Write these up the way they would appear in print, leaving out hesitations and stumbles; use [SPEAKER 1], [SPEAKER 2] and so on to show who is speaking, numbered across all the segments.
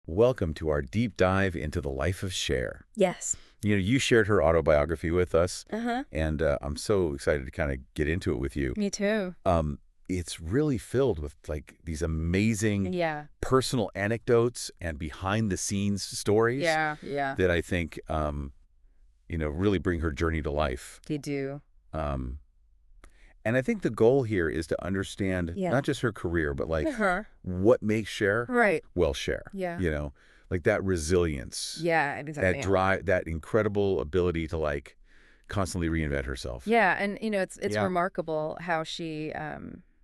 [SPEAKER 1] Welcome to our deep dive into the life of Cher.
[SPEAKER 2] Yes.
[SPEAKER 1] You shared her autobiography with us,
[SPEAKER 2] Uh-huh.
[SPEAKER 1] and I'm so excited to kind of get into it with you.
[SPEAKER 2] Me too.
[SPEAKER 1] It's really filled with like these amazing
[SPEAKER 2] Yeah.
[SPEAKER 1] personal anecdotes and behind-the-scenes stories
[SPEAKER 2] Yeah.
[SPEAKER 1] that I think, really bring her journey to life.
[SPEAKER 2] They do.
[SPEAKER 1] Um, and I think the goal here is to understand
[SPEAKER 2] Yeah.
[SPEAKER 1] not just her career, but like
[SPEAKER 2] Uh-huh.
[SPEAKER 1] what makes Cher,
[SPEAKER 2] Right.
[SPEAKER 1] well, Cher.
[SPEAKER 2] Yeah.
[SPEAKER 1] Like that resilience.
[SPEAKER 2] Yeah, exactly.
[SPEAKER 1] That drive, that incredible ability to like constantly reinvent herself.
[SPEAKER 2] Yeah, and it's
[SPEAKER 1] Yeah.
[SPEAKER 2] remarkable how she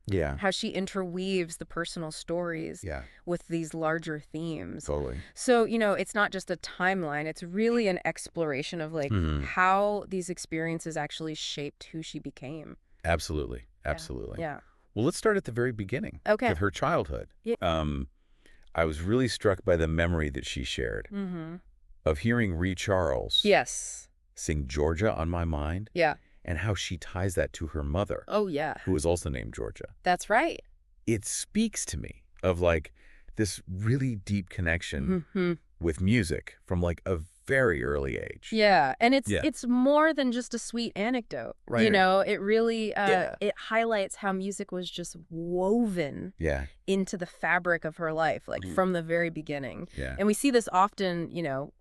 [SPEAKER 1] Yeah.
[SPEAKER 2] interweaves the personal stories
[SPEAKER 1] Yeah.
[SPEAKER 2] with these larger themes.
[SPEAKER 1] Totally.
[SPEAKER 2] So, it's not just a timeline, it's really an exploration of like
[SPEAKER 1] Mhm.
[SPEAKER 2] how these experiences actually shaped who she became.
[SPEAKER 1] Absolutely. Absolutely.
[SPEAKER 2] Yeah.
[SPEAKER 1] Well, let's start at the very beginning.
[SPEAKER 2] Okay.
[SPEAKER 1] With her childhood.
[SPEAKER 2] Yeah.
[SPEAKER 1] I was really struck by the memory that she shared
[SPEAKER 2] Mm-hmm.
[SPEAKER 1] of hearing Ree Charles
[SPEAKER 2] Yes.
[SPEAKER 1] sing Georgia on My Mind
[SPEAKER 2] Yeah.
[SPEAKER 1] and how she ties that to her mother,
[SPEAKER 2] Oh, yeah.
[SPEAKER 1] who is also named Georgia.
[SPEAKER 2] That's right.
[SPEAKER 1] It speaks to me of like this really deep connection
[SPEAKER 2] Mm-hmm.
[SPEAKER 1] with music from like a very early age.
[SPEAKER 2] Yeah, and
[SPEAKER 1] Yeah.
[SPEAKER 2] it's more than just a sweet anecdote.
[SPEAKER 1] Right.
[SPEAKER 2] It really
[SPEAKER 1] Yeah.
[SPEAKER 2] it highlights how music was just woven
[SPEAKER 1] Yeah.
[SPEAKER 2] into the fabric of her life, like from the very beginning.
[SPEAKER 1] Yeah.
[SPEAKER 2] And we see this often,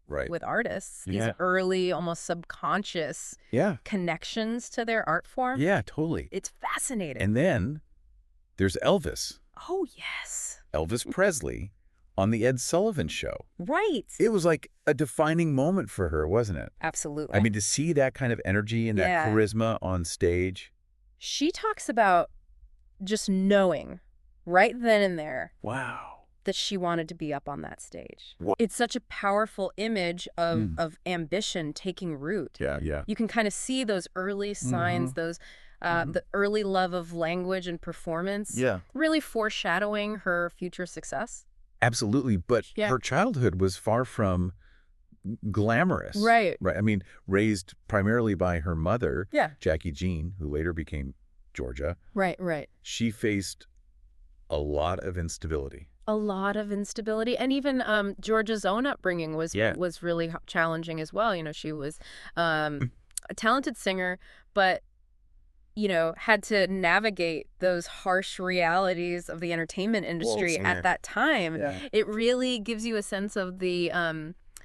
[SPEAKER 1] Right.
[SPEAKER 2] with artists, these
[SPEAKER 1] Yeah.
[SPEAKER 2] early, almost subconscious
[SPEAKER 1] Yeah.
[SPEAKER 2] connections to their art form.
[SPEAKER 1] Yeah, totally.
[SPEAKER 2] It's fascinating.
[SPEAKER 1] And then there's Elvis,
[SPEAKER 2] Oh, yes.
[SPEAKER 1] Elvis Presley on the Ed Sullivan Show.
[SPEAKER 2] Right.
[SPEAKER 1] It was like a defining moment for her, wasn't it?
[SPEAKER 2] Absolutely.
[SPEAKER 1] I mean, to see that kind of energy and that
[SPEAKER 2] Yeah.
[SPEAKER 1] charisma on stage.
[SPEAKER 2] She talks about just knowing right then and there
[SPEAKER 1] Wow.
[SPEAKER 2] that she wanted to be up on that stage.
[SPEAKER 1] Wha-
[SPEAKER 2] It's such a powerful image of ambition taking root.
[SPEAKER 1] Yeah.
[SPEAKER 2] You can kind of see those early signs, those the early love of language and performance,
[SPEAKER 1] Yeah.
[SPEAKER 2] really foreshadowing her future success.
[SPEAKER 1] Absolutely. But
[SPEAKER 2] Yeah.
[SPEAKER 1] her childhood was far from glamorous.
[SPEAKER 2] Right.
[SPEAKER 1] Right. I mean, raised primarily by her mother,
[SPEAKER 2] Yeah.
[SPEAKER 1] Jackie Jean, who later became Georgia.
[SPEAKER 2] Right.
[SPEAKER 1] She faced a lot of instability.
[SPEAKER 2] A lot of instability, and even Georgia's own upbringing was
[SPEAKER 1] Yeah.
[SPEAKER 2] really challenging as well. She was a talented singer, but had to navigate those harsh realities of the entertainment industry
[SPEAKER 1] singer.
[SPEAKER 2] at that time.
[SPEAKER 1] Yeah.
[SPEAKER 2] It really gives you a sense of the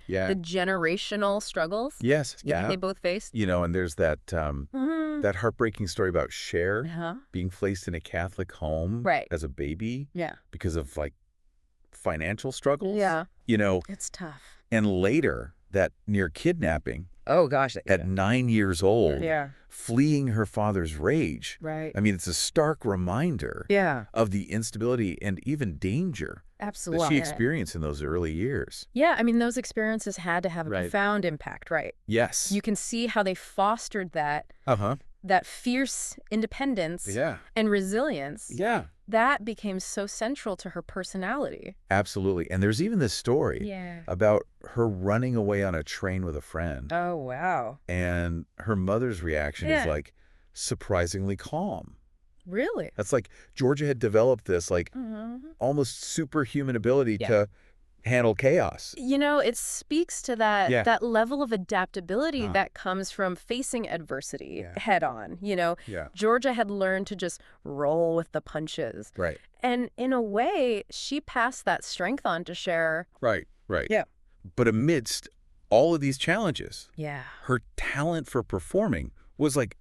[SPEAKER 2] generational struggles
[SPEAKER 1] Yes. Yeah.
[SPEAKER 2] they both faced.
[SPEAKER 1] And there's that
[SPEAKER 2] Mhm.
[SPEAKER 1] that heartbreaking story about Cher
[SPEAKER 2] Uh-huh.
[SPEAKER 1] being placed in a Catholic home
[SPEAKER 2] Right.
[SPEAKER 1] as a baby
[SPEAKER 2] Yeah.
[SPEAKER 1] because of like financial struggles.
[SPEAKER 2] Yeah.
[SPEAKER 1] It's
[SPEAKER 2] tough.
[SPEAKER 1] and later that near kidnapping
[SPEAKER 2] Oh gosh.
[SPEAKER 1] at 9 years old,
[SPEAKER 2] Yeah.
[SPEAKER 1] fleeing her father's rage.
[SPEAKER 2] Right.
[SPEAKER 1] I mean, it's a stark reminder
[SPEAKER 2] Yeah.
[SPEAKER 1] of the instability and even danger that
[SPEAKER 2] Absolutely.
[SPEAKER 1] she experienced in those early years.
[SPEAKER 2] Yeah, I mean, those experiences had to have a
[SPEAKER 1] Right.
[SPEAKER 2] profound impact, right?
[SPEAKER 1] Yes.
[SPEAKER 2] You can see how they fostered that
[SPEAKER 1] Uh-huh.
[SPEAKER 2] fierce independence
[SPEAKER 1] Yeah.
[SPEAKER 2] and resilience.
[SPEAKER 1] Yeah.
[SPEAKER 2] That became so central to her personality.
[SPEAKER 1] Absolutely. And there's even this story
[SPEAKER 2] Yeah.
[SPEAKER 1] about her running away on a train with a friend.
[SPEAKER 2] Oh, wow.
[SPEAKER 1] And her mother's reaction is
[SPEAKER 2] Yeah.
[SPEAKER 1] like surprisingly calm.
[SPEAKER 2] Really?
[SPEAKER 1] That's like Georgia had developed this like
[SPEAKER 2] Mm-hmm.
[SPEAKER 1] almost superhuman ability
[SPEAKER 2] Yeah.
[SPEAKER 1] to handle chaos.
[SPEAKER 2] It speaks to that
[SPEAKER 1] Yeah.
[SPEAKER 2] that level of adaptability
[SPEAKER 1] Uh.
[SPEAKER 2] that comes from facing adversity
[SPEAKER 1] Yeah.
[SPEAKER 2] head on.
[SPEAKER 1] Yeah.
[SPEAKER 2] Georgia had learned to just roll with the punches.
[SPEAKER 1] Right.
[SPEAKER 2] And in a way, she passed that strength on to Cher.
[SPEAKER 1] Right.
[SPEAKER 2] Yeah.
[SPEAKER 1] But amidst all of these challenges,
[SPEAKER 2] Yeah.
[SPEAKER 1] her talent for performing was like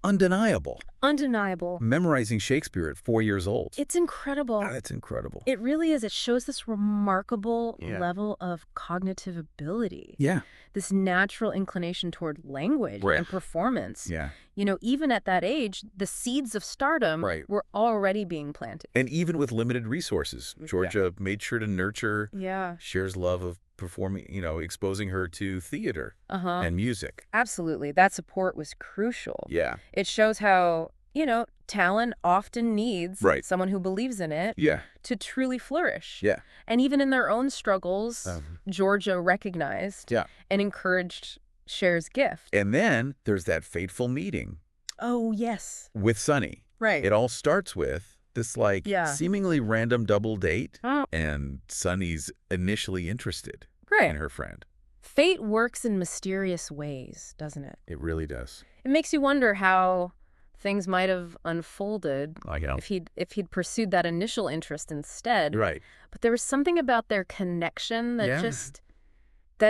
[SPEAKER 1] undeniable.
[SPEAKER 2] Undeniable.
[SPEAKER 1] Memorizing Shakespeare at 4 years old.
[SPEAKER 2] It's incredible.
[SPEAKER 1] That's incredible.
[SPEAKER 2] It really is. It shows this remarkable
[SPEAKER 1] Yeah.
[SPEAKER 2] level of cognitive ability,
[SPEAKER 1] Yeah.
[SPEAKER 2] this natural inclination toward language
[SPEAKER 1] Right.
[SPEAKER 2] and performance.
[SPEAKER 1] Yeah.
[SPEAKER 2] Even at that age, the seeds of stardom
[SPEAKER 1] Right.
[SPEAKER 2] were already being planted.
[SPEAKER 1] And even with limited resources, Georgia made sure to nurture
[SPEAKER 2] Yeah.
[SPEAKER 1] Cher's love of performing, exposing her to theater
[SPEAKER 2] Uh-huh.
[SPEAKER 1] and music.
[SPEAKER 2] Absolutely. That support was crucial.
[SPEAKER 1] Yeah.
[SPEAKER 2] It shows how, talent often needs
[SPEAKER 1] Right.
[SPEAKER 2] someone who believes in it
[SPEAKER 1] Yeah.
[SPEAKER 2] to truly flourish.
[SPEAKER 1] Yeah.
[SPEAKER 2] And even in their own struggles, Georgia recognized
[SPEAKER 1] Yeah.
[SPEAKER 2] and encouraged Cher's gift.
[SPEAKER 1] And then there's that fateful meeting
[SPEAKER 2] Oh, yes.
[SPEAKER 1] with Sonny.
[SPEAKER 2] Right.
[SPEAKER 1] It all starts with this like
[SPEAKER 2] Yeah.
[SPEAKER 1] seemingly random double date,
[SPEAKER 2] Oh.
[SPEAKER 1] and Sonny's initially interested
[SPEAKER 2] Right.
[SPEAKER 1] in her friend.
[SPEAKER 2] Fate works in mysterious ways, doesn't it?
[SPEAKER 1] It really does.
[SPEAKER 2] It makes you wonder how things might have unfolded
[SPEAKER 1] Like how?
[SPEAKER 2] if he'd pursued that initial interest instead.
[SPEAKER 1] Right.
[SPEAKER 2] But there was something about their connection that
[SPEAKER 1] Yeah.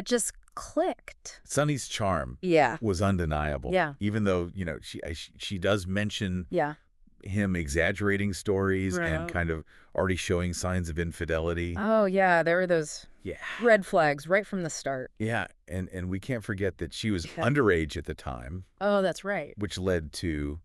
[SPEAKER 2] just clicked.
[SPEAKER 1] Sonny's charm
[SPEAKER 2] Yeah.
[SPEAKER 1] was undeniable.
[SPEAKER 2] Yeah.
[SPEAKER 1] Even though, she does mention
[SPEAKER 2] Yeah.
[SPEAKER 1] him exaggerating stories and
[SPEAKER 2] Right.
[SPEAKER 1] kind of already showing signs of infidelity.
[SPEAKER 2] Oh, yeah. There were those
[SPEAKER 1] Yeah.
[SPEAKER 2] red flags right from the start.
[SPEAKER 1] Yeah. And we can't forget that she was
[SPEAKER 2] Yeah.
[SPEAKER 1] underage at the time,
[SPEAKER 2] Oh, that's right.
[SPEAKER 1] which led to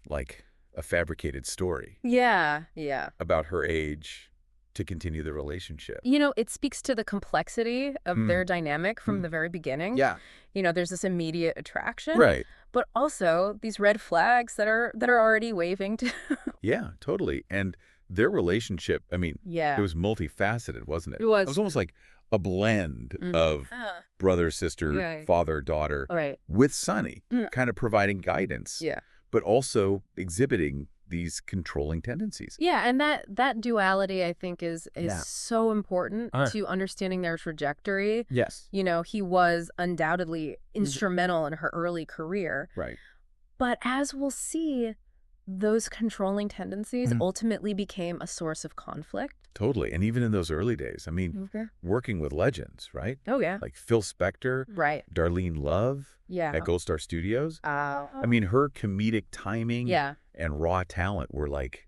[SPEAKER 1] like a fabricated story
[SPEAKER 2] Yeah. Yeah.
[SPEAKER 1] about her age to continue the relationship.
[SPEAKER 2] You know, it speaks to the complexity of
[SPEAKER 1] Mm.
[SPEAKER 2] their dynamic from
[SPEAKER 1] Mm.
[SPEAKER 2] the very beginning.
[SPEAKER 1] Yeah.
[SPEAKER 2] You know, there's this immediate attraction.
[SPEAKER 1] Right.
[SPEAKER 2] But also these red flags that are already waving to
[SPEAKER 1] Yeah, totally. And their relationship, I mean,
[SPEAKER 2] Yeah.
[SPEAKER 1] it was multifaceted, wasn't it?
[SPEAKER 2] It was.
[SPEAKER 1] It was almost like a blend
[SPEAKER 2] Mhm.
[SPEAKER 1] of brother, sister,
[SPEAKER 2] Right.
[SPEAKER 1] father, daughter,
[SPEAKER 2] All right.
[SPEAKER 1] with Sonny,
[SPEAKER 2] Mm.
[SPEAKER 1] kind of providing guidance,
[SPEAKER 2] Yeah.
[SPEAKER 1] but also exhibiting these controlling tendencies.
[SPEAKER 2] Yeah, and that duality I think is
[SPEAKER 1] Yeah.
[SPEAKER 2] so important
[SPEAKER 1] Uh.
[SPEAKER 2] to understanding their trajectory.
[SPEAKER 1] Yes.
[SPEAKER 2] You know, he was undoubtedly instrumental in her early career.
[SPEAKER 1] Right.
[SPEAKER 2] But as we'll see, those controlling tendencies
[SPEAKER 1] Mhm.
[SPEAKER 2] ultimately became a source of conflict.
[SPEAKER 1] Totally. And even in those early days, I mean,
[SPEAKER 2] Okay.
[SPEAKER 1] working with legends, right?
[SPEAKER 2] Oh, yeah.
[SPEAKER 1] Like Phil Spector,
[SPEAKER 2] Right.
[SPEAKER 1] Darlene Love
[SPEAKER 2] Yeah.
[SPEAKER 1] at Gold Star Studios.
[SPEAKER 2] Oh.
[SPEAKER 1] I mean, her comedic timing
[SPEAKER 2] Yeah.
[SPEAKER 1] and raw talent were like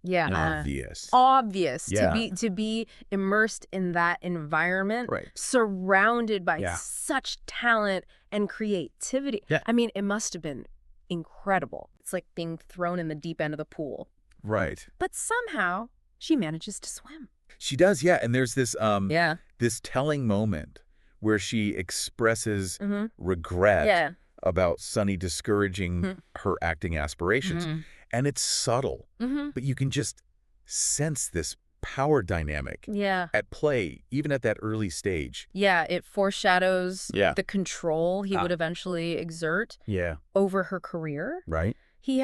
[SPEAKER 2] Yeah.
[SPEAKER 1] obvious.
[SPEAKER 2] Obvious
[SPEAKER 1] Yeah.
[SPEAKER 2] to be immersed in that environment,
[SPEAKER 1] Right.
[SPEAKER 2] surrounded by
[SPEAKER 1] Yeah.
[SPEAKER 2] such talent and creativity.
[SPEAKER 1] Yeah.
[SPEAKER 2] I mean, it must have been incredible. It's like being thrown in the deep end of the pool.
[SPEAKER 1] Right.
[SPEAKER 2] But somehow she manages to swim.
[SPEAKER 1] She does, yeah. And there's this
[SPEAKER 2] Yeah.
[SPEAKER 1] this telling moment where she expresses
[SPEAKER 2] Mm-hmm.
[SPEAKER 1] regret
[SPEAKER 2] Yeah.
[SPEAKER 1] about Sonny discouraging
[SPEAKER 2] Mhm.
[SPEAKER 1] her acting aspirations.
[SPEAKER 2] Mhm.
[SPEAKER 1] And it's subtle,
[SPEAKER 2] Mm-hmm.
[SPEAKER 1] but you can just sense this power dynamic
[SPEAKER 2] Yeah.
[SPEAKER 1] at play, even at that early stage.
[SPEAKER 2] Yeah. It foreshadows
[SPEAKER 1] Yeah.
[SPEAKER 2] the control he would eventually exert
[SPEAKER 1] Yeah.
[SPEAKER 2] over her career.
[SPEAKER 1] Right?
[SPEAKER 2] He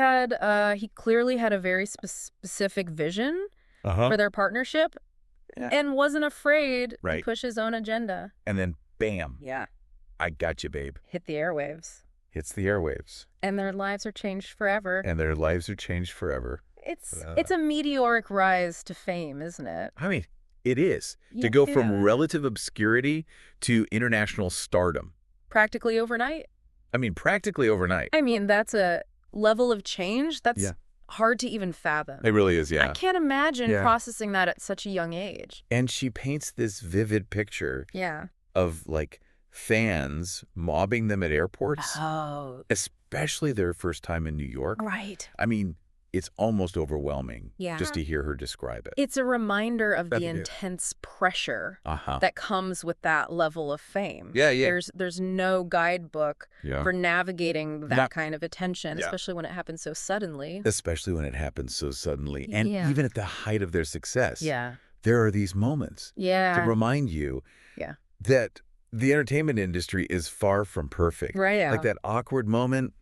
[SPEAKER 2] clearly had a very specific vision
[SPEAKER 1] Uh-huh.
[SPEAKER 2] for their partnership
[SPEAKER 1] Yeah.
[SPEAKER 2] and wasn't afraid
[SPEAKER 1] Right.
[SPEAKER 2] to push his own agenda.
[SPEAKER 1] And then, bam,
[SPEAKER 2] Yeah.
[SPEAKER 1] I got you, babe.
[SPEAKER 2] Hit the airwaves.
[SPEAKER 1] Hits the airwaves.
[SPEAKER 2] And their lives are changed forever.
[SPEAKER 1] And their lives are changed forever.
[SPEAKER 2] It's a meteoric rise to fame, isn't it?
[SPEAKER 1] I mean, it is. To go from
[SPEAKER 2] Yeah.
[SPEAKER 1] relative obscurity to international stardom.
[SPEAKER 2] Practically overnight.
[SPEAKER 1] I mean, practically overnight.
[SPEAKER 2] I mean, that's a level of change that's
[SPEAKER 1] Yeah.
[SPEAKER 2] hard to even fathom.
[SPEAKER 1] It really is,
[SPEAKER 2] I
[SPEAKER 1] yeah.
[SPEAKER 2] can't imagine
[SPEAKER 1] Yeah.
[SPEAKER 2] processing that at such a young age.
[SPEAKER 1] And she paints this vivid picture
[SPEAKER 2] Yeah.
[SPEAKER 1] of, like, fans mobbing them at airports,
[SPEAKER 2] Oh,
[SPEAKER 1] especially their first time in New York.
[SPEAKER 2] right.
[SPEAKER 1] I mean, it's almost overwhelming
[SPEAKER 2] Yeah.
[SPEAKER 1] just to hear her describe it.
[SPEAKER 2] It's a reminder of
[SPEAKER 1] That
[SPEAKER 2] the
[SPEAKER 1] it is.
[SPEAKER 2] intense pressure
[SPEAKER 1] Uh-huh.
[SPEAKER 2] that comes with that level of fame.
[SPEAKER 1] Yeah, yeah.
[SPEAKER 2] There's no guidebook
[SPEAKER 1] Yeah.
[SPEAKER 2] for navigating that
[SPEAKER 1] Not-
[SPEAKER 2] kind of attention,
[SPEAKER 1] Yeah.
[SPEAKER 2] especially when it happens so suddenly.
[SPEAKER 1] Especially when it happens so suddenly. And
[SPEAKER 2] Yeah.
[SPEAKER 1] even at the height of their success,
[SPEAKER 2] Yeah.
[SPEAKER 1] there are these moments to
[SPEAKER 2] Yeah.
[SPEAKER 1] remind you
[SPEAKER 2] Yeah.
[SPEAKER 1] that the entertainment industry is far from perfect.
[SPEAKER 2] Right. Yeah.
[SPEAKER 1] Like that awkward moment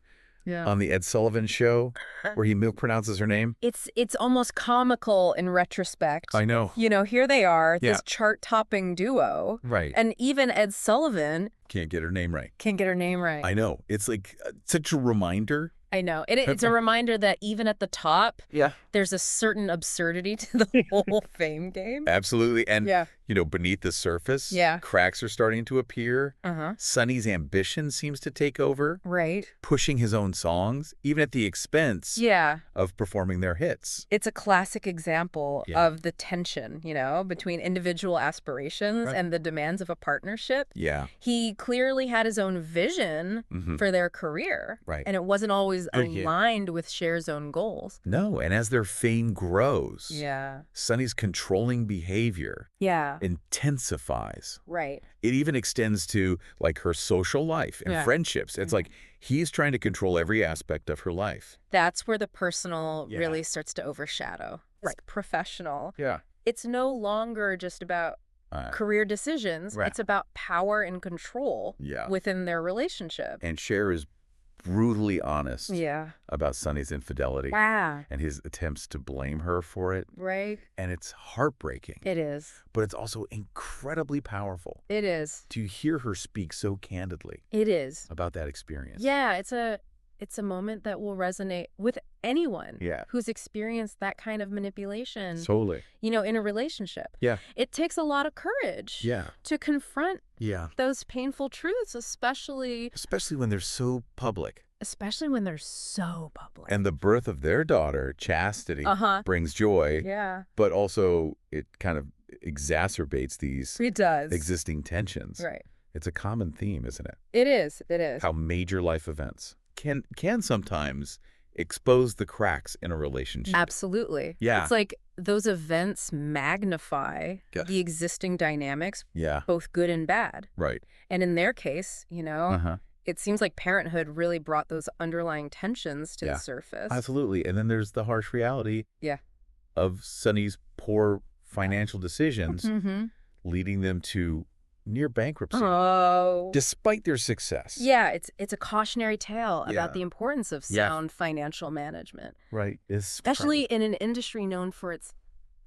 [SPEAKER 2] Yeah.
[SPEAKER 1] on the Ed Sullivan show where he mispronounces her name.
[SPEAKER 2] It's almost comical in retrospect.
[SPEAKER 1] I know.
[SPEAKER 2] You know, here they are,
[SPEAKER 1] Yeah.
[SPEAKER 2] this chart-topping duo,
[SPEAKER 1] Right.
[SPEAKER 2] and even Ed Sullivan
[SPEAKER 1] Can't get her name right.
[SPEAKER 2] can't get her name right.
[SPEAKER 1] I know. It's like such a reminder.
[SPEAKER 2] I know. It's a reminder that even at the top,
[SPEAKER 1] Yeah.
[SPEAKER 2] there's a certain absurdity to the whole fame game.
[SPEAKER 1] Absolutely. And,
[SPEAKER 2] Yeah.
[SPEAKER 1] beneath the surface,
[SPEAKER 2] Yeah.
[SPEAKER 1] cracks are starting to appear.
[SPEAKER 2] Uh-huh.
[SPEAKER 1] Sonny's ambition seems to take over,
[SPEAKER 2] Right.
[SPEAKER 1] pushing his own songs, even at the expense
[SPEAKER 2] Yeah.
[SPEAKER 1] of performing their hits.
[SPEAKER 2] It's a classic example
[SPEAKER 1] Yeah.
[SPEAKER 2] of the tension, between individual aspirations
[SPEAKER 1] Right.
[SPEAKER 2] and the demands of a partnership.
[SPEAKER 1] Yeah.
[SPEAKER 2] He clearly had his own vision
[SPEAKER 1] Mhm.
[SPEAKER 2] for their career.
[SPEAKER 1] Right.
[SPEAKER 2] And it wasn't always
[SPEAKER 1] Yeah.
[SPEAKER 2] aligned with Cher's own goals.
[SPEAKER 1] No, and as their fame grows,
[SPEAKER 2] Yeah.
[SPEAKER 1] Sonny's controlling behavior
[SPEAKER 2] Yeah.
[SPEAKER 1] intensifies.
[SPEAKER 2] Right.
[SPEAKER 1] It even extends to, like, her social life and
[SPEAKER 2] Yeah.
[SPEAKER 1] friendships. It's like he's trying to control every aspect of her life.
[SPEAKER 2] That's where the personal
[SPEAKER 1] Yeah.
[SPEAKER 2] really starts to overshadow. It's professional.
[SPEAKER 1] Yeah.
[SPEAKER 2] It's no longer just about career decisions.
[SPEAKER 1] Right.
[SPEAKER 2] It's about power and control
[SPEAKER 1] Yeah.
[SPEAKER 2] within their relationship.
[SPEAKER 1] And Cher is brutally honest
[SPEAKER 2] Yeah.
[SPEAKER 1] about Sonny's infidelity
[SPEAKER 2] Ah.
[SPEAKER 1] and his attempts to blame her for it.
[SPEAKER 2] Right.
[SPEAKER 1] And it's heartbreaking,
[SPEAKER 2] It is.
[SPEAKER 1] but it's also incredibly powerful
[SPEAKER 2] It is.
[SPEAKER 1] to hear her speak so candidly
[SPEAKER 2] It is.
[SPEAKER 1] about that experience.
[SPEAKER 2] Yeah, it's a moment that will resonate with anyone
[SPEAKER 1] Yeah.
[SPEAKER 2] who's experienced that kind of manipulation,
[SPEAKER 1] Totally.
[SPEAKER 2] in a relationship.
[SPEAKER 1] Yeah.
[SPEAKER 2] It takes a lot of courage
[SPEAKER 1] Yeah.
[SPEAKER 2] to confront
[SPEAKER 1] Yeah.
[SPEAKER 2] those painful truths, especially
[SPEAKER 1] Especially when they're so public.
[SPEAKER 2] when they're so public.
[SPEAKER 1] And the birth of their daughter, Chastity,
[SPEAKER 2] Uh-huh.
[SPEAKER 1] brings joy,
[SPEAKER 2] Yeah.
[SPEAKER 1] but also it kind of exacerbates these
[SPEAKER 2] It does.
[SPEAKER 1] existing tensions.
[SPEAKER 2] Right.
[SPEAKER 1] It's a common theme, isn't it?
[SPEAKER 2] It is. It is.
[SPEAKER 1] How major life events can sometimes expose the cracks in a relationship.
[SPEAKER 2] Absolutely.
[SPEAKER 1] Yeah.
[SPEAKER 2] It's like those events magnify
[SPEAKER 1] Yes.
[SPEAKER 2] the existing dynamics,
[SPEAKER 1] Yeah.
[SPEAKER 2] both good and bad.
[SPEAKER 1] Right.
[SPEAKER 2] And in their case,
[SPEAKER 1] Uh-huh.
[SPEAKER 2] it seems like parenthood really brought those underlying tensions to
[SPEAKER 1] Yeah.
[SPEAKER 2] the surface.
[SPEAKER 1] Absolutely. And then there's the harsh reality
[SPEAKER 2] Yeah.
[SPEAKER 1] of Sonny's poor financial decisions
[SPEAKER 2] Mm-hmm.
[SPEAKER 1] leading them to near bankruptcy.
[SPEAKER 2] Oh.
[SPEAKER 1] Despite their success.
[SPEAKER 2] Yeah, it's a cautionary tale
[SPEAKER 1] Yeah.
[SPEAKER 2] about the importance of
[SPEAKER 1] Yeah.
[SPEAKER 2] sound financial management,
[SPEAKER 1] Right.
[SPEAKER 2] especially in an industry known for its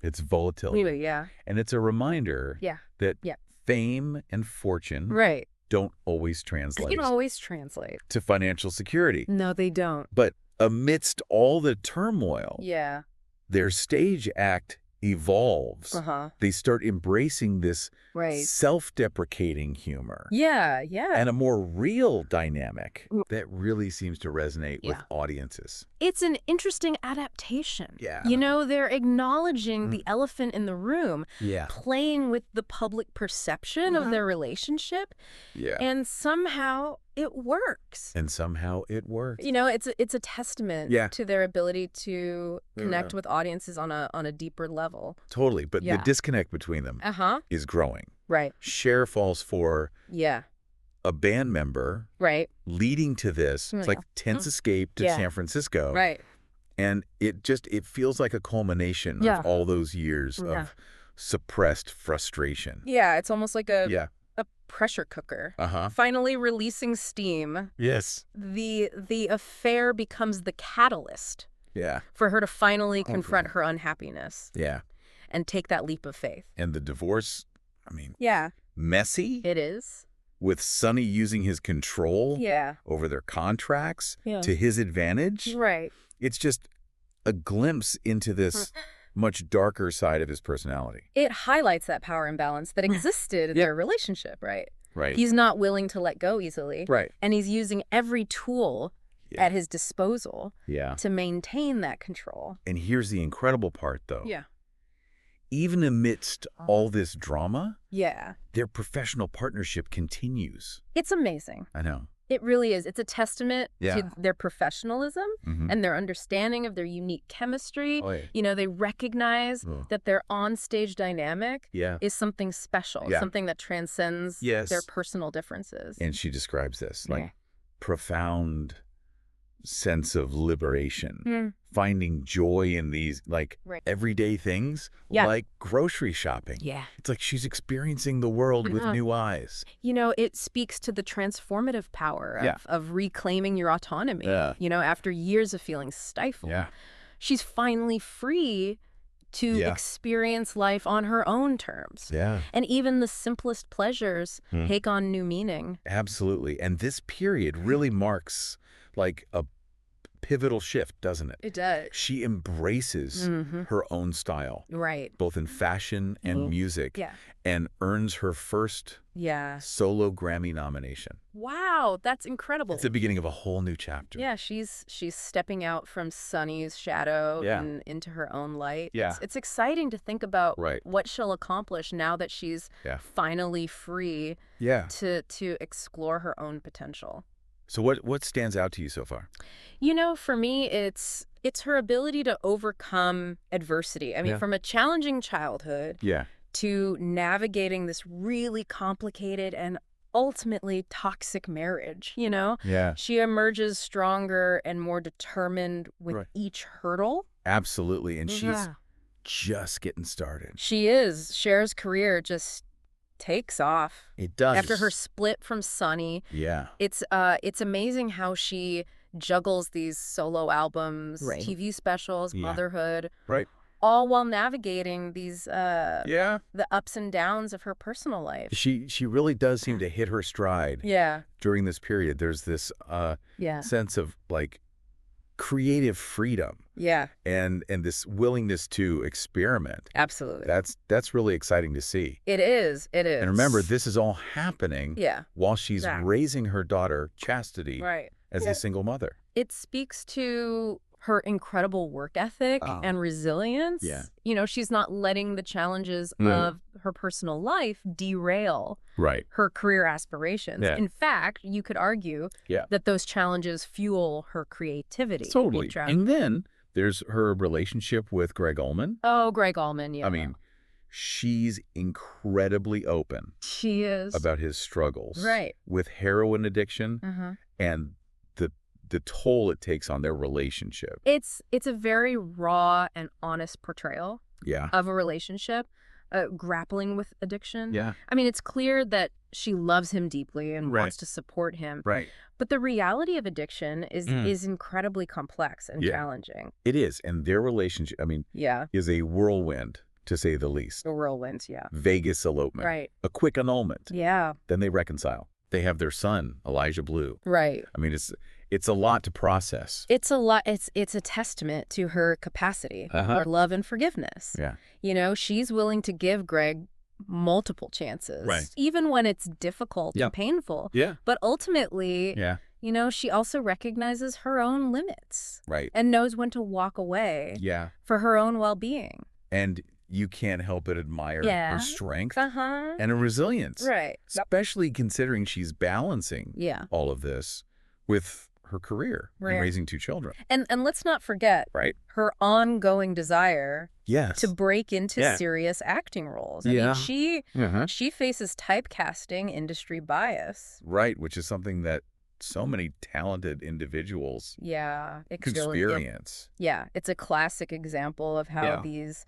[SPEAKER 1] It's volatility.
[SPEAKER 2] yeah.
[SPEAKER 1] And it's a reminder
[SPEAKER 2] Yeah.
[SPEAKER 1] that
[SPEAKER 2] Yeah.
[SPEAKER 1] fame and fortune
[SPEAKER 2] Right.
[SPEAKER 1] don't always
[SPEAKER 2] They
[SPEAKER 1] translate
[SPEAKER 2] don't always translate.
[SPEAKER 1] to financial security.
[SPEAKER 2] No, they don't.
[SPEAKER 1] But amidst all the turmoil,
[SPEAKER 2] Yeah.
[SPEAKER 1] their stage act evolves.
[SPEAKER 2] Uh-huh.
[SPEAKER 1] They start embracing this
[SPEAKER 2] Right.
[SPEAKER 1] self-deprecating humor
[SPEAKER 2] Yeah, yeah.
[SPEAKER 1] and a more real dynamic
[SPEAKER 2] Mm.
[SPEAKER 1] that really seems to resonate with
[SPEAKER 2] Yeah.
[SPEAKER 1] audiences.
[SPEAKER 2] It's an interesting adaptation.
[SPEAKER 1] Yeah.
[SPEAKER 2] They're acknowledging the elephant in the room,
[SPEAKER 1] Yeah.
[SPEAKER 2] playing with the public perception of their relationship,
[SPEAKER 1] Yeah.
[SPEAKER 2] and somehow it works.
[SPEAKER 1] And somehow it works.
[SPEAKER 2] It's a testament
[SPEAKER 1] Yeah.
[SPEAKER 2] to their ability to connect with audiences on a deeper level.
[SPEAKER 1] Totally. But the
[SPEAKER 2] Yeah.
[SPEAKER 1] disconnect between them
[SPEAKER 2] Uh-huh.
[SPEAKER 1] is growing.
[SPEAKER 2] Right.
[SPEAKER 1] Cher falls for
[SPEAKER 2] Yeah.
[SPEAKER 1] a band member
[SPEAKER 2] Right.
[SPEAKER 1] leading to this. It's like tense escape to
[SPEAKER 2] Yeah.
[SPEAKER 1] San Francisco.
[SPEAKER 2] Right.
[SPEAKER 1] And it feels like a culmination
[SPEAKER 2] Yeah.
[SPEAKER 1] of all those years
[SPEAKER 2] Yeah.
[SPEAKER 1] of suppressed frustration.
[SPEAKER 2] Yeah, it's almost like a
[SPEAKER 1] Yeah.
[SPEAKER 2] pressure cooker.
[SPEAKER 1] Uh-huh.
[SPEAKER 2] Finally releasing steam.
[SPEAKER 1] Yes.
[SPEAKER 2] The affair becomes the catalyst
[SPEAKER 1] Yeah.
[SPEAKER 2] for her to finally confront her unhappiness
[SPEAKER 1] Yeah.
[SPEAKER 2] and take that leap of faith.
[SPEAKER 1] And the divorce, I mean,
[SPEAKER 2] Yeah,
[SPEAKER 1] messy
[SPEAKER 2] it is.
[SPEAKER 1] with Sonny using his control
[SPEAKER 2] Yeah.
[SPEAKER 1] over their contracts
[SPEAKER 2] Yeah.
[SPEAKER 1] to his advantage.
[SPEAKER 2] Right.
[SPEAKER 1] It's just a glimpse into this much darker side of his personality.
[SPEAKER 2] It highlights that power imbalance that existed in
[SPEAKER 1] Yeah.
[SPEAKER 2] their relationship, right?
[SPEAKER 1] Right.
[SPEAKER 2] He's not willing to let go easily.
[SPEAKER 1] Right.
[SPEAKER 2] And he's using every tool
[SPEAKER 1] Yeah.
[SPEAKER 2] at his disposal
[SPEAKER 1] Yeah.
[SPEAKER 2] to maintain that control.
[SPEAKER 1] And here's the incredible part, though.
[SPEAKER 2] Yeah.
[SPEAKER 1] Even amidst all this drama,
[SPEAKER 2] Yeah.
[SPEAKER 1] their professional partnership continues.
[SPEAKER 2] It's amazing.
[SPEAKER 1] I know.
[SPEAKER 2] It really is. It's a testament
[SPEAKER 1] Yeah.
[SPEAKER 2] to their professionalism
[SPEAKER 1] Mhm.
[SPEAKER 2] and their understanding of their unique chemistry.
[SPEAKER 1] Oh, yeah.
[SPEAKER 2] They recognize
[SPEAKER 1] Oh.
[SPEAKER 2] that their on-stage dynamic
[SPEAKER 1] Yeah.
[SPEAKER 2] is something special,
[SPEAKER 1] Yeah.
[SPEAKER 2] something that transcends
[SPEAKER 1] Yes.
[SPEAKER 2] their personal differences.
[SPEAKER 1] And she describes this like
[SPEAKER 2] Yeah.
[SPEAKER 1] profound sense of liberation,
[SPEAKER 2] Hmm.
[SPEAKER 1] finding joy in these like
[SPEAKER 2] Right.
[SPEAKER 1] everyday things,
[SPEAKER 2] Yeah.
[SPEAKER 1] like grocery shopping.
[SPEAKER 2] Yeah.
[SPEAKER 1] It's like she's experiencing the world with
[SPEAKER 2] Uh-huh.
[SPEAKER 1] new eyes.
[SPEAKER 2] It speaks to the transformative power
[SPEAKER 1] Yeah.
[SPEAKER 2] of reclaiming your autonomy.
[SPEAKER 1] Yeah.
[SPEAKER 2] After years of feeling stifled.
[SPEAKER 1] Yeah.
[SPEAKER 2] She's finally free to
[SPEAKER 1] Yeah.
[SPEAKER 2] experience life on her own terms.
[SPEAKER 1] Yeah.
[SPEAKER 2] And even the simplest pleasures
[SPEAKER 1] Hmm.
[SPEAKER 2] take on new meaning.
[SPEAKER 1] Absolutely. And this period really marks like a pivotal shift, doesn't it?
[SPEAKER 2] It does.
[SPEAKER 1] She embraces
[SPEAKER 2] Mm-hmm.
[SPEAKER 1] her own style,
[SPEAKER 2] Right.
[SPEAKER 1] both in fashion and music,
[SPEAKER 2] Yeah.
[SPEAKER 1] and earns her first
[SPEAKER 2] Yeah.
[SPEAKER 1] solo Grammy nomination.
[SPEAKER 2] Wow, that's incredible.
[SPEAKER 1] It's the beginning of a whole new chapter.
[SPEAKER 2] Yeah, she's stepping out from Sonny's shadow
[SPEAKER 1] Yeah.
[SPEAKER 2] and into her own light.
[SPEAKER 1] Yeah.
[SPEAKER 2] It's exciting to think about
[SPEAKER 1] Right.
[SPEAKER 2] what she'll accomplish now that she's
[SPEAKER 1] Yeah.
[SPEAKER 2] finally free
[SPEAKER 1] Yeah.
[SPEAKER 2] to explore her own potential.
[SPEAKER 1] So what stands out to you so far?
[SPEAKER 2] For me, it's her ability to overcome adversity. I mean,
[SPEAKER 1] Yeah.
[SPEAKER 2] from a challenging childhood
[SPEAKER 1] Yeah.
[SPEAKER 2] to navigating this really complicated and ultimately toxic marriage,
[SPEAKER 1] Yeah.
[SPEAKER 2] She emerges stronger and more determined with
[SPEAKER 1] Right.
[SPEAKER 2] each hurdle.
[SPEAKER 1] Absolutely. And she's
[SPEAKER 2] Yeah.
[SPEAKER 1] just getting started.
[SPEAKER 2] She is. Cher's career just takes off.
[SPEAKER 1] It does.
[SPEAKER 2] After her split from Sonny,
[SPEAKER 1] Yeah.
[SPEAKER 2] it's amazing how she juggles these solo albums,
[SPEAKER 3] Right.
[SPEAKER 2] TV specials, motherhood,
[SPEAKER 1] Right.
[SPEAKER 2] all while navigating these
[SPEAKER 1] Yeah.
[SPEAKER 2] the ups and downs of her personal life.
[SPEAKER 1] She really does seem to hit her stride
[SPEAKER 2] Yeah.
[SPEAKER 1] during this period. There's this
[SPEAKER 2] Yeah.
[SPEAKER 1] sense of like creative freedom
[SPEAKER 2] Yeah.
[SPEAKER 1] and this willingness to experiment.
[SPEAKER 2] Absolutely.
[SPEAKER 1] That's really exciting to see.
[SPEAKER 2] It is. It is.
[SPEAKER 1] And remember, this is all happening
[SPEAKER 2] Yeah.
[SPEAKER 1] while she's
[SPEAKER 2] Exactly.
[SPEAKER 1] raising her daughter, Chastity,
[SPEAKER 2] Right.
[SPEAKER 1] as a single mother.
[SPEAKER 2] It speaks to her incredible work ethic and resilience.
[SPEAKER 1] Yeah.
[SPEAKER 2] You know, she's not letting the challenges of her personal life derail
[SPEAKER 1] Right.
[SPEAKER 2] her career aspirations.
[SPEAKER 1] Yeah.
[SPEAKER 2] In fact, you could argue that those challenges fuel her creativity.
[SPEAKER 1] Totally.
[SPEAKER 2] Petra.
[SPEAKER 1] And then there's her relationship with Greg Allman.
[SPEAKER 2] Oh, Greg Allman, yeah.
[SPEAKER 1] I mean, she's incredibly open
[SPEAKER 2] she is.
[SPEAKER 1] about his struggles
[SPEAKER 2] Right.
[SPEAKER 1] with heroin addiction
[SPEAKER 2] Uh-huh.
[SPEAKER 1] and the toll it takes on their relationship.
[SPEAKER 2] It's a very raw and honest portrayal
[SPEAKER 1] Yeah.
[SPEAKER 2] of a relationship, grappling with addiction.
[SPEAKER 1] Yeah.
[SPEAKER 2] I mean, it's clear that she loves him deeply and
[SPEAKER 1] Right.
[SPEAKER 2] wants to support him.
[SPEAKER 1] Right.
[SPEAKER 2] But the reality of addiction is incredibly complex and challenging.
[SPEAKER 1] It is. And their relationship, I mean,
[SPEAKER 2] Yeah.
[SPEAKER 1] is a whirlwind, to say the least.
[SPEAKER 2] The whirlwind, yeah.
[SPEAKER 1] Vegas elopement.
[SPEAKER 2] Right.
[SPEAKER 1] A quick annulment.
[SPEAKER 2] Yeah.
[SPEAKER 1] Then they reconcile. They have their son, Elijah Blue.
[SPEAKER 2] Right.
[SPEAKER 1] I mean, it's a lot to process.
[SPEAKER 2] It's a lot. It's a testament to her capacity for love and forgiveness.
[SPEAKER 1] Yeah.
[SPEAKER 2] You know, she's willing to give Greg multiple chances,
[SPEAKER 1] Right.
[SPEAKER 2] even when it's difficult and painful.
[SPEAKER 1] Yeah.
[SPEAKER 2] But ultimately,
[SPEAKER 1] Yeah.
[SPEAKER 2] you know, she also recognizes her own limits
[SPEAKER 1] Right.
[SPEAKER 2] and knows when to walk away
[SPEAKER 1] Yeah.
[SPEAKER 2] for her own well-being.
[SPEAKER 1] And you can't help but admire her strength
[SPEAKER 2] Uh-huh.
[SPEAKER 1] and her resilience.
[SPEAKER 2] Right.
[SPEAKER 1] Especially considering she's balancing
[SPEAKER 2] Yeah.
[SPEAKER 1] all of this with her career
[SPEAKER 2] Right.
[SPEAKER 1] and raising two children.
[SPEAKER 2] And let's not forget
[SPEAKER 1] Right.
[SPEAKER 2] her ongoing desire
[SPEAKER 1] Yes.
[SPEAKER 2] to break into
[SPEAKER 1] Yeah.
[SPEAKER 2] serious acting roles. I
[SPEAKER 1] Yeah.
[SPEAKER 2] mean, she faces typecasting industry bias.
[SPEAKER 1] Right, which is something that so many talented individuals
[SPEAKER 2] Yeah.
[SPEAKER 1] experience.
[SPEAKER 2] Yeah. It's a classic example of how these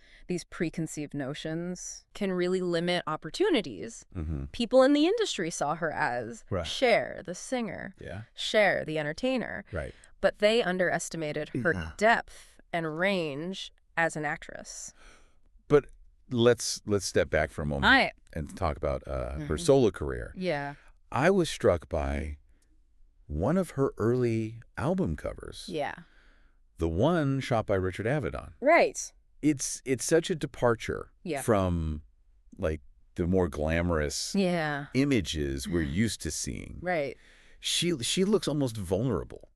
[SPEAKER 2] preconceived notions can really limit opportunities.
[SPEAKER 1] Mm-hmm.
[SPEAKER 2] People in the industry saw her as
[SPEAKER 1] Right.
[SPEAKER 2] Cher, the singer,
[SPEAKER 1] Yeah.
[SPEAKER 2] Cher, the entertainer.
[SPEAKER 1] Right.
[SPEAKER 2] But they underestimated her depth and range as an actress.
[SPEAKER 1] But let's step back for a moment and talk about her solo career.
[SPEAKER 2] Yeah.
[SPEAKER 1] I was struck by one of her early album covers.
[SPEAKER 2] Yeah.
[SPEAKER 1] The one shot by Richard Avedon.
[SPEAKER 2] Right.
[SPEAKER 1] It's such a departure from like the more glamorous
[SPEAKER 2] Yeah.
[SPEAKER 1] images we're used to seeing.
[SPEAKER 2] Right.
[SPEAKER 1] She looks almost vulnerable.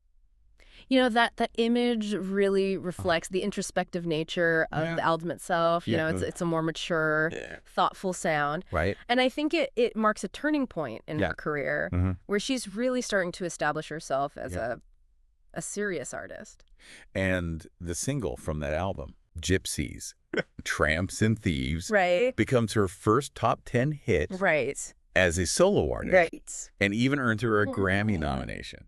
[SPEAKER 2] You know, that image really reflects the introspective nature of the album itself. You know, it's a more mature, thoughtful sound.
[SPEAKER 1] Right.
[SPEAKER 2] And I think it marks a turning point in her career
[SPEAKER 1] Mm-hmm.
[SPEAKER 2] where she's really starting to establish herself as a serious artist.
[SPEAKER 1] And the single from that album, Gypsies, Tramps and Thieves,
[SPEAKER 2] Right.
[SPEAKER 1] becomes her first top 10 hit
[SPEAKER 2] Right.
[SPEAKER 1] as a solo artist.
[SPEAKER 2] Right.
[SPEAKER 1] And even earned her a Grammy nomination.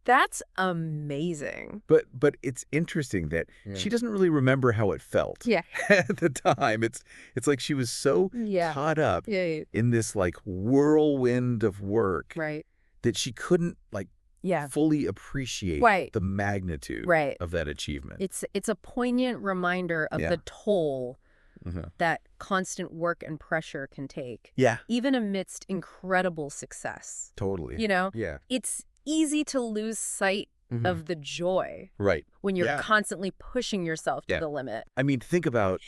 [SPEAKER 2] That's amazing.
[SPEAKER 1] But it's interesting that she doesn't really remember how it felt
[SPEAKER 2] Yeah.
[SPEAKER 1] at the time. It's like she was so caught up in this like whirlwind of work
[SPEAKER 2] Right.
[SPEAKER 1] that she couldn't like fully appreciate the magnitude of that achievement.
[SPEAKER 2] It's a poignant reminder of the toll that constant work and pressure can take.
[SPEAKER 1] Yeah.
[SPEAKER 2] Even amidst incredible success.
[SPEAKER 1] Totally.
[SPEAKER 2] You know?
[SPEAKER 1] Yeah.
[SPEAKER 2] It's easy to lose sight of the joy
[SPEAKER 1] Right.
[SPEAKER 2] when you're constantly pushing yourself to the limit.
[SPEAKER 1] I mean, think about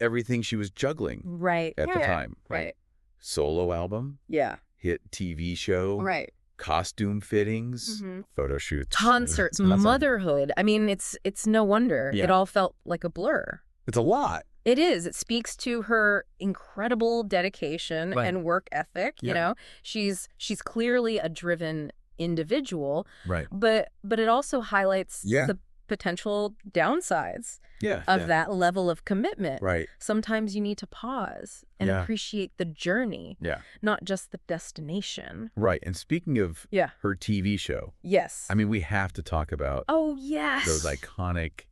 [SPEAKER 1] everything she was juggling
[SPEAKER 2] Right.
[SPEAKER 1] at the time.
[SPEAKER 2] Right.
[SPEAKER 1] Solo album,
[SPEAKER 2] Yeah.
[SPEAKER 1] hit TV show,
[SPEAKER 2] Right.
[SPEAKER 1] costume fittings, photo shoots.
[SPEAKER 2] Concerts, motherhood. I mean, it's no wonder.
[SPEAKER 1] Yeah.
[SPEAKER 2] It all felt like a blur.
[SPEAKER 1] It's a lot.
[SPEAKER 2] It is. It speaks to her incredible dedication and work ethic. You know, she's clearly a driven individual.
[SPEAKER 1] Right.
[SPEAKER 2] But it also highlights the potential downsides of that level of commitment.
[SPEAKER 1] Right.
[SPEAKER 2] Sometimes you need to pause and appreciate the journey, not just the destination.
[SPEAKER 1] Right. And speaking of her TV show, I mean, we have to talk about those iconic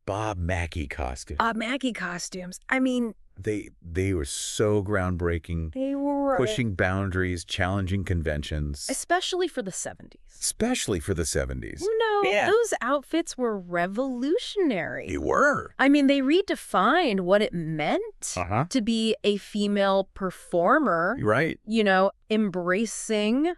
[SPEAKER 1] Bob Mackie costumes.
[SPEAKER 2] I mean,
[SPEAKER 1] they were so groundbreaking.
[SPEAKER 2] They were
[SPEAKER 1] pushing boundaries, challenging conventions.
[SPEAKER 2] Especially for the 70s.
[SPEAKER 1] Especially for the 70s.
[SPEAKER 2] Those outfits were revolutionary.
[SPEAKER 1] They were.
[SPEAKER 2] I mean, they redefined what it meant to be a female performer.
[SPEAKER 1] Right.
[SPEAKER 2] You know, embracing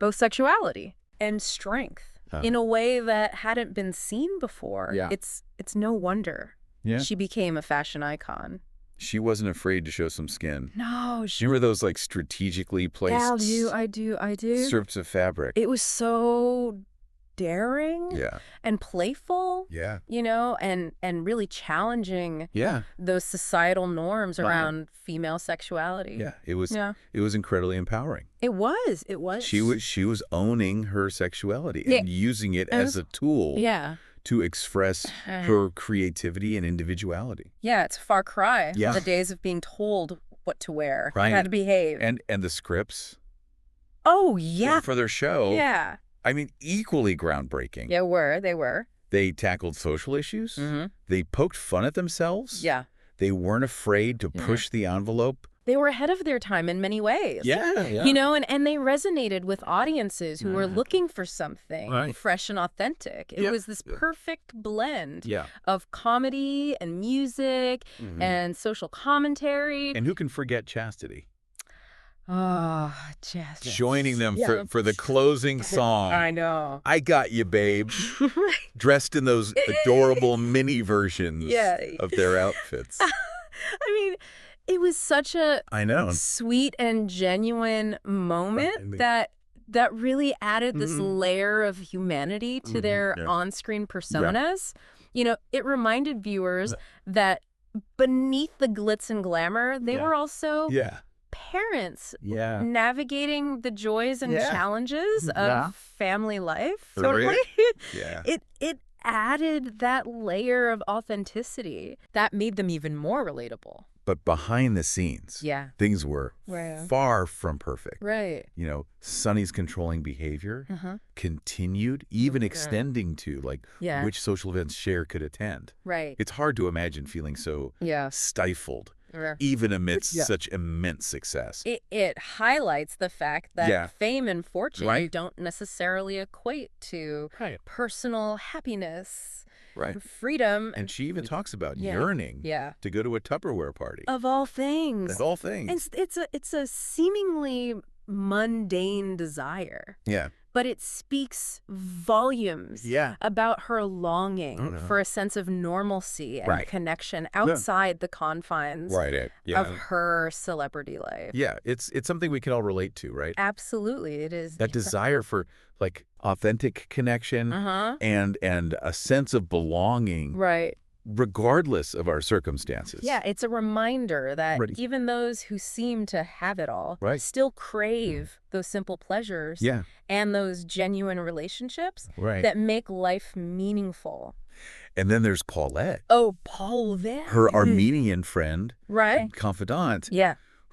[SPEAKER 2] both sexuality and strength in a way that hadn't been seen before. It's no wonder she became a fashion icon.
[SPEAKER 1] She wasn't afraid to show some skin.
[SPEAKER 2] No.
[SPEAKER 1] Remember those, like, strategically placed
[SPEAKER 2] I do.
[SPEAKER 1] strips of fabric?
[SPEAKER 2] It was so daring and playful, you know, and really challenging those societal norms around female sexuality.
[SPEAKER 1] Yeah, it was incredibly empowering.
[SPEAKER 2] It was.
[SPEAKER 1] She was owning her sexuality and using it as a tool to express her creativity and individuality.
[SPEAKER 2] Yeah, it's a far cry from the days of being told what to wear, how to behave.
[SPEAKER 1] And the scripts.
[SPEAKER 2] Oh, yeah.
[SPEAKER 1] For their show.
[SPEAKER 2] Yeah.
[SPEAKER 1] I mean, equally groundbreaking.
[SPEAKER 2] Yeah, they were.
[SPEAKER 1] They tackled social issues. They poked fun at themselves.
[SPEAKER 2] Yeah.
[SPEAKER 1] They weren't afraid to push the envelope.
[SPEAKER 2] They were ahead of their time in many ways.
[SPEAKER 1] Yeah.
[SPEAKER 2] You know, and they resonated with audiences who were looking for something fresh and authentic. It was this perfect blend of comedy and music and social commentary.
[SPEAKER 1] And who can forget Chastity?
[SPEAKER 2] Oh, Chastity.
[SPEAKER 1] Joining them for the closing song.
[SPEAKER 2] I know.
[SPEAKER 1] I Got You, Babe. Dressed in those adorable mini versions of their outfits.
[SPEAKER 2] I mean, it was such a sweet and genuine moment that really added this layer of humanity to their on-screen personas. You know, it reminded viewers that beneath the glitz and glamour, they were also parents navigating the joys and challenges of family life.
[SPEAKER 1] Totally.
[SPEAKER 2] It added that layer of authenticity that made them even more relatable.
[SPEAKER 1] But behind the scenes, things were far from perfect.
[SPEAKER 2] Right.
[SPEAKER 1] You know, Sonny's controlling behavior continued, even extending to, like, which social events Cher could attend.
[SPEAKER 2] Right.
[SPEAKER 1] It's hard to imagine feeling so stifled, even amidst such immense success.
[SPEAKER 2] It highlights the fact that fame and fortune don't necessarily equate to personal happiness. Freedom.
[SPEAKER 1] And she even talks about yearning to go to a Tupperware party.
[SPEAKER 2] Of all things.
[SPEAKER 1] Of all things.
[SPEAKER 2] And it's a seemingly mundane desire.
[SPEAKER 1] Yeah.
[SPEAKER 2] But it speaks volumes about her longing for a sense of normalcy and connection outside the confines of her celebrity life.
[SPEAKER 1] Yeah, it's something we can all relate to, right?
[SPEAKER 2] Absolutely, it is.
[SPEAKER 1] That desire for, like, authentic connection and a sense of belonging.
[SPEAKER 2] Right.
[SPEAKER 1] Regardless of our circumstances.
[SPEAKER 2] Yeah, it's a reminder that even those who seem to have it all still crave those simple pleasures and those genuine relationships that make life meaningful.
[SPEAKER 1] And then there's Paulette.
[SPEAKER 2] Oh, Paulette.
[SPEAKER 1] Her Armenian friend
[SPEAKER 2] and
[SPEAKER 1] confidant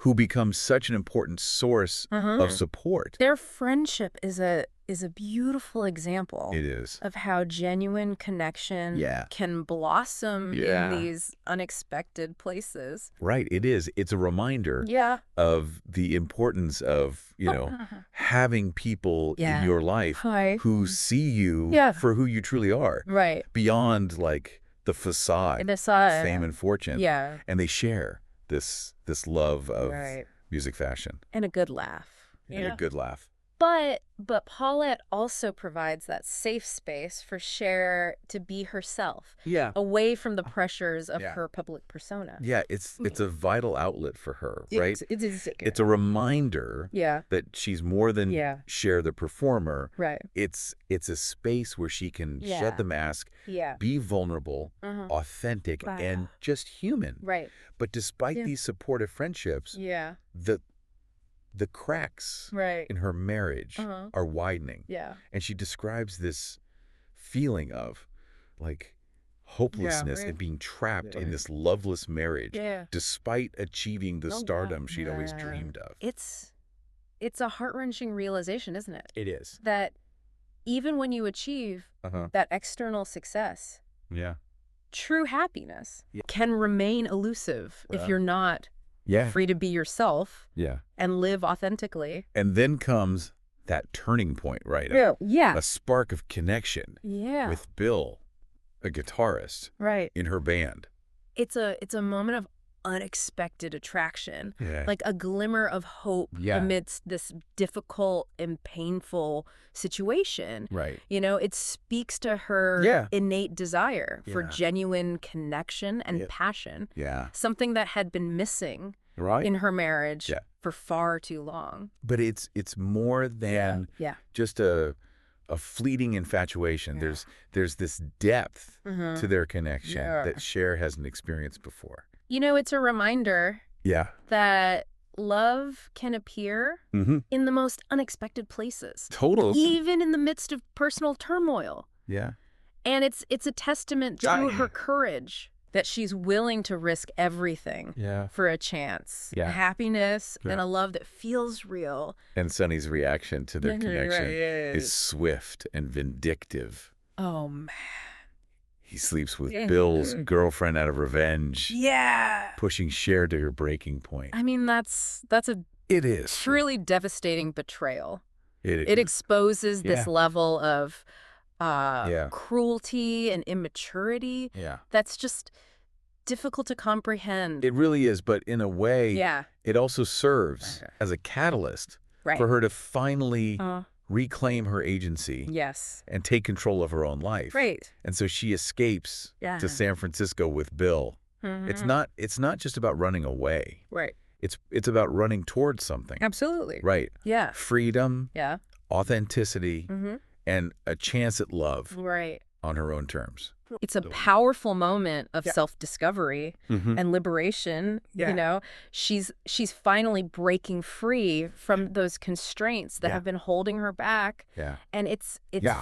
[SPEAKER 1] who becomes such an important source of support.
[SPEAKER 2] Their friendship is a beautiful example.
[SPEAKER 1] It is.
[SPEAKER 2] Of how genuine connection can blossom in these unexpected places.
[SPEAKER 1] Right, it is. It's a reminder of the importance of, you know, having people in your life who see you for who you truly are. Right. Beyond, like, the facade, fame and fortune. Yeah. And they share this love of music fashion.
[SPEAKER 2] And a good laugh.
[SPEAKER 1] And a good laugh.
[SPEAKER 2] But Paulette also provides that safe space for Cher to be herself, away from the pressures of her public persona.
[SPEAKER 1] Yeah, it's a vital outlet for her, right? It's a reminder that she's more than Cher the performer. Right. It's a space where she can shed the mask, be vulnerable, authentic, and just human. Right. But despite these supportive friendships, the cracks in her marriage are widening. Yeah. And she describes this feeling of like hopelessness and being trapped in this loveless marriage despite achieving the stardom she'd always dreamed of.
[SPEAKER 2] It's a heart-wrenching realization, isn't it?
[SPEAKER 1] It is.
[SPEAKER 2] That even when you achieve that external success, true happiness can remain elusive if you're not free to be yourself and live authentically.
[SPEAKER 1] And then comes that turning point, right? A spark of connection with Bill, a guitarist in her band.
[SPEAKER 2] It's a moment of unexpected attraction, like a glimmer of hope amidst this difficult and painful situation.
[SPEAKER 1] Right.
[SPEAKER 2] You know, it speaks to her innate desire for genuine connection and passion.
[SPEAKER 1] Yeah.
[SPEAKER 2] Something that had been missing in her marriage for far too long.
[SPEAKER 1] But it's more than just a fleeting infatuation. There's this depth to their connection that Cher hasn't experienced before.
[SPEAKER 2] You know, it's a reminder that love can appear in the most unexpected places.
[SPEAKER 1] Totally.
[SPEAKER 2] Even in the midst of personal turmoil.
[SPEAKER 1] Yeah.
[SPEAKER 2] And it's a testament to her courage that she's willing to risk everything for a chance, happiness, and a love that feels real.
[SPEAKER 1] And Sonny's reaction to their connection is swift and vindictive.
[SPEAKER 2] Oh, man.
[SPEAKER 1] He sleeps with Bill's girlfriend out of revenge.
[SPEAKER 2] Yeah.
[SPEAKER 1] Pushing Cher to her breaking point.
[SPEAKER 2] I mean, that's a truly devastating betrayal. It exposes this level of cruelty and immaturity that's just difficult to comprehend.
[SPEAKER 1] It really is, but in a way, it also serves as a catalyst for her to finally reclaim her agency and take control of her own life.
[SPEAKER 2] Right.
[SPEAKER 1] And so she escapes to San Francisco with Bill. It's not just about running away.
[SPEAKER 2] Right.
[SPEAKER 1] It's about running towards something.
[SPEAKER 2] Absolutely.
[SPEAKER 1] Right.
[SPEAKER 2] Yeah.
[SPEAKER 1] Freedom, authenticity, and a chance at love on her own terms.
[SPEAKER 2] It's a powerful moment of self-discovery and liberation. You know, she's finally breaking free from those constraints that have been holding her back. And it's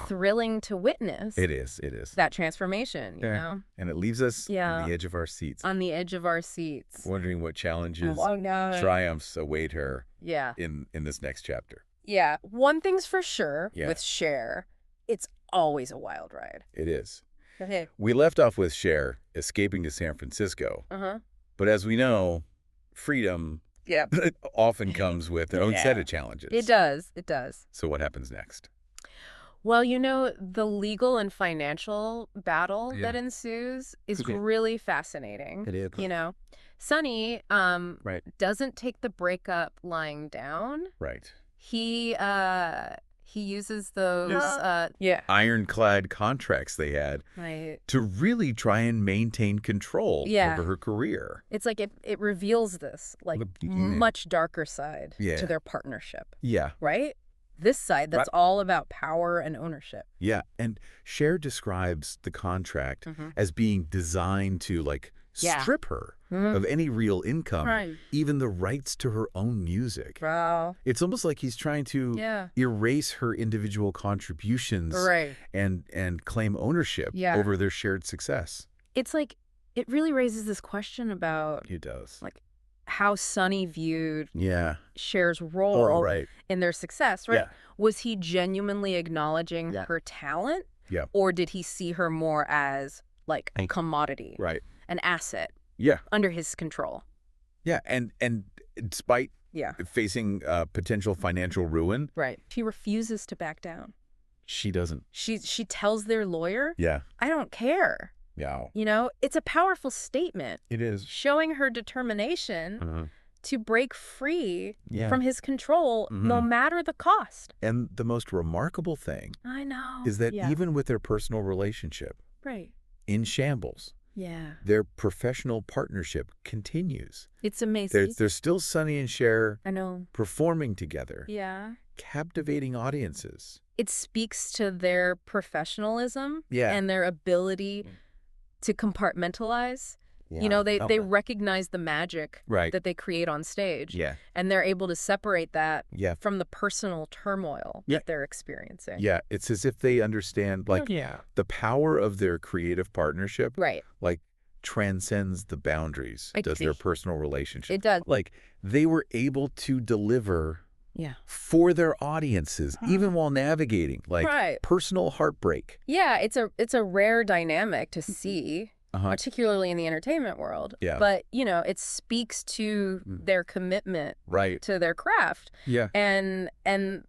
[SPEAKER 2] thrilling to witness.
[SPEAKER 1] It is.
[SPEAKER 2] That transformation, you know?
[SPEAKER 1] And it leaves us on the edge of our seats.
[SPEAKER 2] On the edge of our seats.
[SPEAKER 1] Wondering what challenges, triumphs await her in this next chapter.
[SPEAKER 2] Yeah. One thing's for sure with Cher, it's always a wild ride.
[SPEAKER 1] It is. We left off with Cher escaping to San Francisco. But as we know, freedom often comes with their own set of challenges.
[SPEAKER 2] It does. It does.
[SPEAKER 1] So what happens next?
[SPEAKER 2] Well, you know, the legal and financial battle that ensues is really fascinating.
[SPEAKER 1] It is.
[SPEAKER 2] You know, Sonny doesn't take the breakup lying down.
[SPEAKER 1] Right.
[SPEAKER 2] He uses those
[SPEAKER 1] ironclad contracts they had to really try and maintain control over her career.
[SPEAKER 2] It's like it reveals this like much darker side to their partnership.
[SPEAKER 1] Yeah.
[SPEAKER 2] Right? This side that's all about power and ownership.
[SPEAKER 1] Yeah. And Cher describes the contract as being designed to like strip her of any real income, even the rights to her own music.
[SPEAKER 2] Wow.
[SPEAKER 1] It's almost like he's trying to erase her individual contributions and claim ownership over their shared success.
[SPEAKER 2] It's like, it really raises this question about like how Sonny viewed Cher's role in their success, right? Was he genuinely acknowledging her talent? Or did he see her more as like a commodity? An asset under his control.
[SPEAKER 1] Yeah, and despite facing potential financial ruin.
[SPEAKER 2] She refuses to back down.
[SPEAKER 1] She doesn't.
[SPEAKER 2] She tells their lawyer, I don't care. You know, it's a powerful statement.
[SPEAKER 1] It is.
[SPEAKER 2] Showing her determination to break free from his control no matter the cost.
[SPEAKER 1] And the most remarkable thing is that even with their personal relationship in shambles, their professional partnership continues.
[SPEAKER 2] It's amazing.
[SPEAKER 1] There's still Sonny and Cher performing together. Captivating audiences.
[SPEAKER 2] It speaks to their professionalism and their ability to compartmentalize You know, they recognize the magic that they create on stage.
[SPEAKER 1] Yeah.
[SPEAKER 2] And they're able to separate that from the personal turmoil that they're experiencing.
[SPEAKER 1] Yeah. It's as if they understand, like, the power of their creative partnership.
[SPEAKER 2] Right.
[SPEAKER 1] Like, transcends the boundaries of their personal relationship.
[SPEAKER 2] It does.
[SPEAKER 1] Like, they were able to deliver for their audiences, even while navigating, like, personal heartbreak.
[SPEAKER 2] Yeah, it's a rare dynamic to see, particularly in the entertainment world.
[SPEAKER 1] Yeah.
[SPEAKER 2] But, you know, it speaks to their commitment to their craft and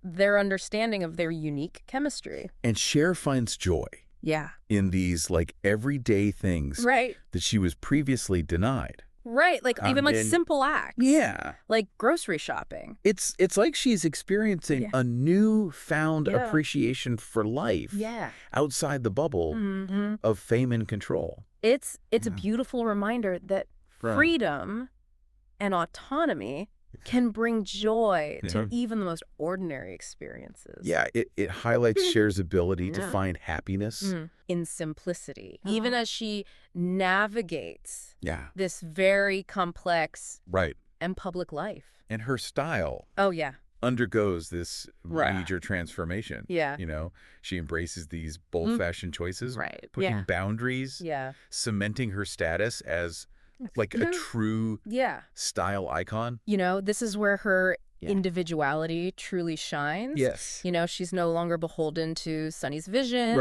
[SPEAKER 2] their understanding of their unique chemistry.
[SPEAKER 1] And Cher finds joy in these, like, everyday things that she was previously denied.
[SPEAKER 2] Right, like even like simple acts.
[SPEAKER 1] Yeah.
[SPEAKER 2] Like grocery shopping.
[SPEAKER 1] It's like she's experiencing a newfound appreciation for life outside the bubble of fame and control.
[SPEAKER 2] It's a beautiful reminder that freedom and autonomy can bring joy to even the most ordinary experiences.
[SPEAKER 1] Yeah, it highlights Cher's ability to find happiness
[SPEAKER 2] in simplicity, even as she navigates this very complex and public life.
[SPEAKER 1] And her style undergoes this major transformation.
[SPEAKER 2] Yeah.
[SPEAKER 1] You know, she embraces these bold-fashioned choices, pushing boundaries, cementing her status as like a true style icon.
[SPEAKER 2] You know, this is where her individuality truly shines.
[SPEAKER 1] Yes.
[SPEAKER 2] You know, she's no longer beholden to Sonny's vision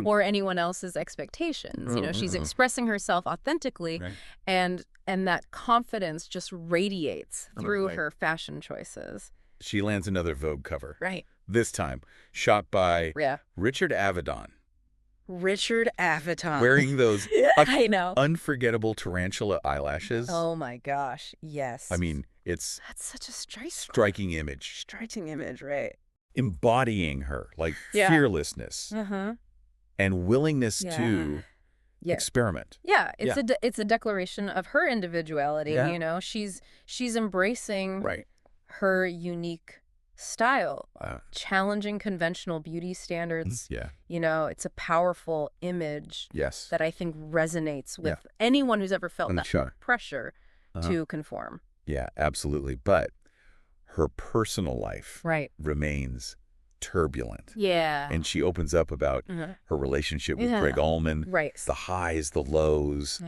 [SPEAKER 2] or anyone else's expectations. You know, she's expressing herself authentically and that confidence just radiates through her fashion choices.
[SPEAKER 1] She lands another Vogue cover.
[SPEAKER 2] Right.
[SPEAKER 1] This time shot by Richard Avedon.
[SPEAKER 2] Richard Avedon.
[SPEAKER 1] Wearing those
[SPEAKER 2] I know.
[SPEAKER 1] unforgettable tarantula eyelashes.
[SPEAKER 2] Oh my gosh, yes.
[SPEAKER 1] I mean,
[SPEAKER 2] that's such a
[SPEAKER 1] striking image.
[SPEAKER 2] Striking image, right.
[SPEAKER 1] Embodying her, like fearlessness and willingness to experiment.
[SPEAKER 2] Yeah, it's a declaration of her individuality, you know. She's embracing her unique style, challenging conventional beauty standards. You know, it's a powerful image that I think resonates with anyone who's ever felt that pressure to conform.
[SPEAKER 1] Yeah, absolutely. But her personal life remains turbulent.
[SPEAKER 2] Yeah.
[SPEAKER 1] And she opens up about her relationship with Greg Allman, the highs, the lows,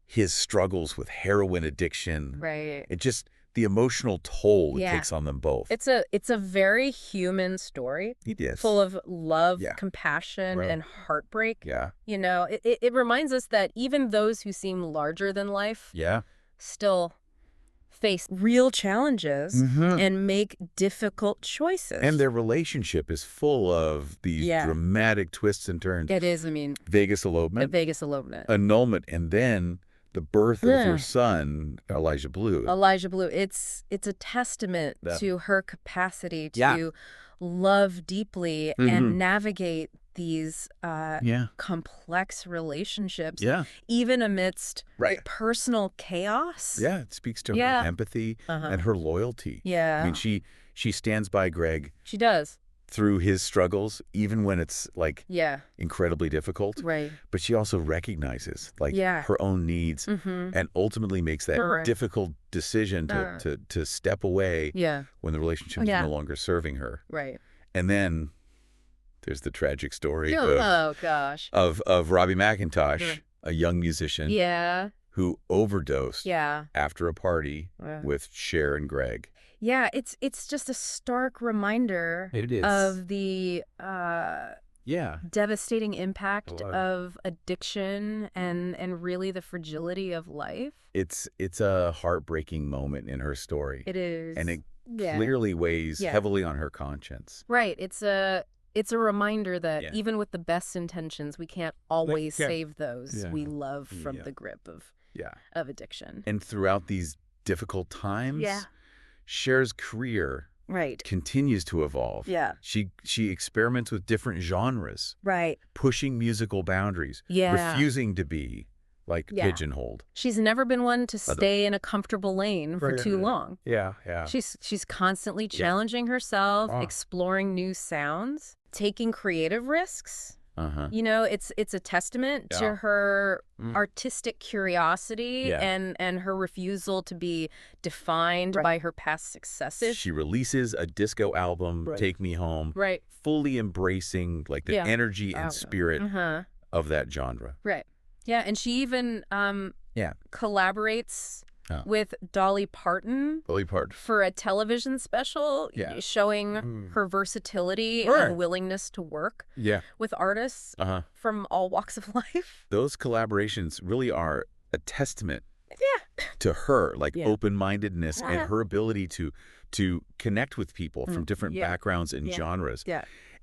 [SPEAKER 1] his struggles with heroin addiction. It just... the emotional toll it takes on them both.
[SPEAKER 2] It's a very human story.
[SPEAKER 1] It is.
[SPEAKER 2] Full of love, compassion, and heartbreak.
[SPEAKER 1] Yeah.
[SPEAKER 2] You know, it reminds us that even those who seem larger than life still face real challenges and make difficult choices.
[SPEAKER 1] And their relationship is full of these dramatic twists and turns.
[SPEAKER 2] It is, I mean...
[SPEAKER 1] Vegas elopement.
[SPEAKER 2] A Vegas elopement.
[SPEAKER 1] Annulment, and then... the birth of her son, Elijah Blue.
[SPEAKER 2] Elijah Blue. It's a testament to her capacity to love deeply and navigate these complex relationships, even amidst personal chaos.
[SPEAKER 1] Yeah, it speaks to her empathy and her loyalty.
[SPEAKER 2] Yeah.
[SPEAKER 1] I mean, she stands by Greg.
[SPEAKER 2] She does.
[SPEAKER 1] Through his struggles, even when it's like incredibly difficult.
[SPEAKER 2] Right.
[SPEAKER 1] But she also recognizes like her own needs and ultimately makes that difficult decision to step away when the relationship is no longer serving her.
[SPEAKER 2] Right.
[SPEAKER 1] And then there's the tragic story
[SPEAKER 2] of
[SPEAKER 1] Robbie McIntosh, a young musician who overdosed after a party with Cher and Greg.
[SPEAKER 2] Yeah, it's just a stark reminder of the devastating impact of addiction and really the fragility of life.
[SPEAKER 1] It's a heartbreaking moment in her story.
[SPEAKER 2] It is.
[SPEAKER 1] And it clearly weighs heavily on her conscience.
[SPEAKER 2] Right. It's a reminder that even with the best intentions, we can't always save those we love from the grip of addiction.
[SPEAKER 1] And throughout these difficult times, Cher's career continues to evolve.
[SPEAKER 2] Yeah.
[SPEAKER 1] She experiments with different genres.
[SPEAKER 2] Right.
[SPEAKER 1] Pushing musical boundaries. Yeah. Refusing to be like pigeonholed.
[SPEAKER 2] She's never been one to stay in a comfortable lane for too long.
[SPEAKER 1] Yeah, yeah.
[SPEAKER 2] She's constantly challenging herself, exploring new sounds, taking creative risks, You know, it's a testament to her artistic curiosity and her refusal to be defined by her past successes.
[SPEAKER 1] She releases a disco album, Take Me Home, fully embracing like the energy and spirit of that genre.
[SPEAKER 2] Right. Yeah, and she even collaborates with Dolly Parton for a television special showing her versatility and willingness to work with artists from all walks of life.
[SPEAKER 1] Those collaborations really are a testament to her, like open-mindedness and her ability to connect with people from different backgrounds and genres.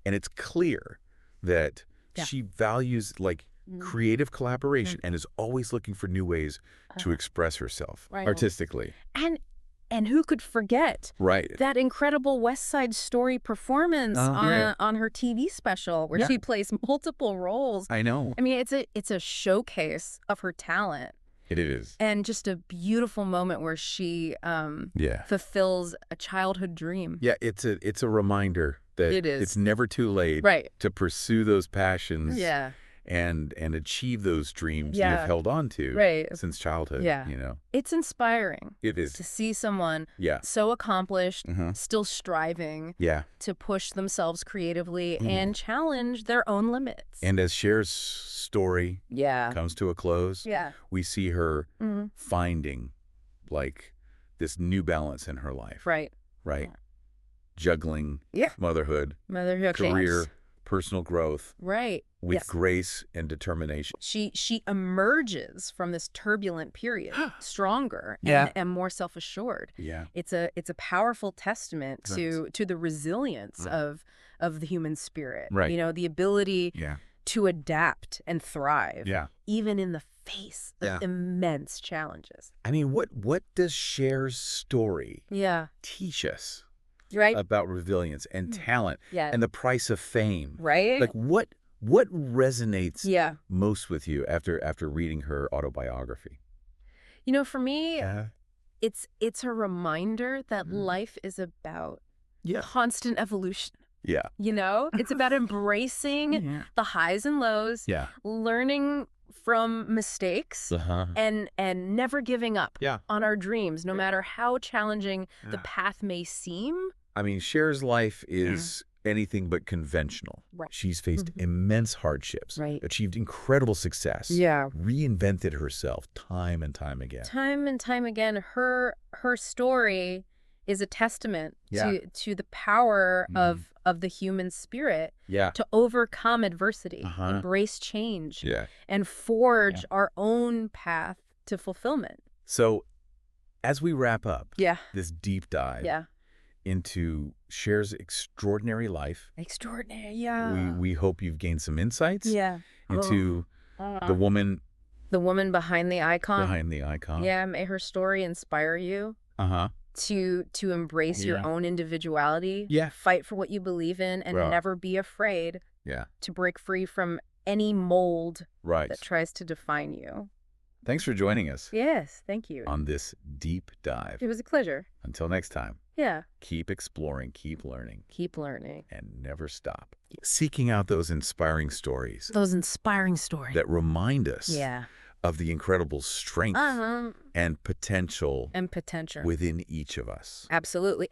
[SPEAKER 1] And it's clear that she values like creative collaboration and is always looking for new ways to express herself artistically.
[SPEAKER 2] And who could forget that incredible West Side Story performance on her TV special where she plays multiple roles.
[SPEAKER 1] I know.
[SPEAKER 2] I mean, it's a showcase of her talent.
[SPEAKER 1] It is.
[SPEAKER 2] And just a beautiful moment where she fulfills a childhood dream.
[SPEAKER 1] Yeah, it's a reminder that it's never too late to pursue those passions. And achieve those dreams you've held on to since childhood. You know,
[SPEAKER 2] it's inspiring.
[SPEAKER 1] It is
[SPEAKER 2] to see someone so accomplished, still striving to push themselves creatively and challenge their own limits.
[SPEAKER 1] And as Cher's story comes to a close, we see her finding like this new balance in her life. Right. Juggling motherhood, career, personal growth. With grace and determination.
[SPEAKER 2] She emerges from this turbulent period stronger and more self-assured. It's a powerful testament to the resilience of the human spirit. You know, the ability to adapt and thrive even in the face of immense challenges.
[SPEAKER 1] I mean, what does Cher's story teach us about resilience and talent and the price of fame? Like what resonates most with you after reading her autobiography?
[SPEAKER 2] You know, for me, it's a reminder that life is about constant evolution. You know, it's about embracing the highs and lows, learning from mistakes and never giving up on our dreams, no matter how challenging the path may seem.
[SPEAKER 1] I mean, Cher's life is anything but conventional. She's faced immense hardships, achieved incredible success, reinvented herself time and time again.
[SPEAKER 2] Time and time again, her story is a testament to the power of the human spirit to overcome adversity, embrace change, and forge our own path to fulfillment.
[SPEAKER 1] So as we wrap up this deep dive into Cher's extraordinary life. We hope you've gained some insights into the woman
[SPEAKER 2] behind the icon. May her story inspire you to embrace your own individuality, fight for what you believe in, and never be afraid to break free from any mold that tries to define you.
[SPEAKER 1] Thanks for joining us.
[SPEAKER 2] Yes, thank you.
[SPEAKER 1] On this deep dive.
[SPEAKER 2] It was a pleasure.
[SPEAKER 1] Until next time. Keep exploring, keep learning.
[SPEAKER 2] Keep learning.
[SPEAKER 1] And never stop. Seeking out those inspiring stories.
[SPEAKER 2] That
[SPEAKER 1] remind us of the incredible strength and potential within each of us.
[SPEAKER 2] Absolutely.